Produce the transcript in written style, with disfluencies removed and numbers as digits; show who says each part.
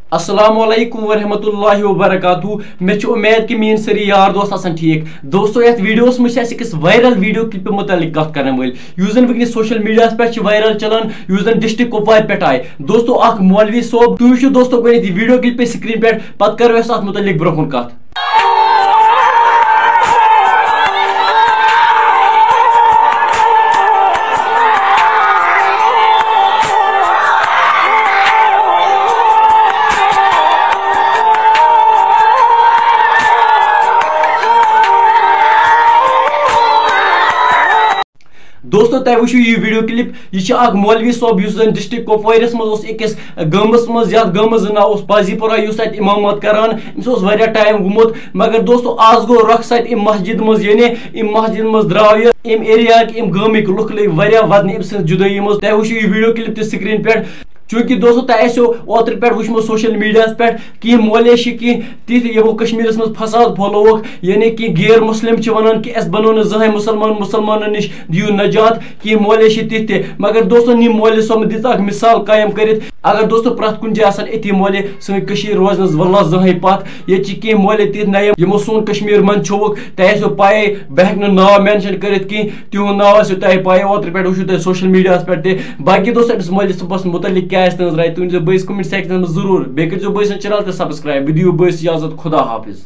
Speaker 1: अस्सलाम वालेकुम वरहमतुल्लाहि वबरकातुहू। मे उम्मीद कि मेन सारी यार दोस्त आसान ठीक। दोस्तों यथ वीडियोस में अकिस वायरल वीडियो क्लिप मुतलिक कत करने वाल युस वनस सोशल मीडिया पे वायरल चलान युस डिस्ट्रिक्ट कुपवार पे आए। दोस्तों अख मौलवी सोब तुझ दोस्तों वीडियो क्लिप स्क्रीन पे पत करो अत मुतलिक ब्रोह कत। दोस्तों तुम वो ये वीडियो क्लिप यह मौलवी सोब डिस्ट्रिक्ट कुपवारस मस गमस मज गमस नाव पाजीपुरा इमामत करान अमिस टाइम गुमुत। मगर दोस्तों आज गो रख सत मस्जिद मज यानी मस्जिद मज द्राव एरिया गमिक लुक लग वदन अम जुदाई मज। तुम वो ये वीडियो क्लिप स्क्रीन पे चूंकि दोस्तों तुम ओतर पे वो सोशल मीडिया पे कि मौले कह तिथ यमो कश्मीर मज फसाद फलोक यानी कि गैर मुस्लिम वन कि बनो न जहें मुसलमान नश दियो नजात कि मौले तिथ। मगर दोस्तों नी मौले सोम दित मिसाल कायम कर। अगर दोस्तों प्रत कुन अति मौले सन रोजन वल्ला जहें पत ये कह मौले तिथ नए यमो सोन कश्मीर मन छोक तुम पाए बह नाव मेंशन कर तिहद नाव तुम पाए ओतर पे वो सोशल मीडिया पे। बाकी दोस्तों अमिस मौले सबस मुतलिक क्या राय तुम बस कमेंट सेक्शन में जरूर बे कर बस चैनल सब्सक्राइब दियो बस इजाजत खुदा हाफिज।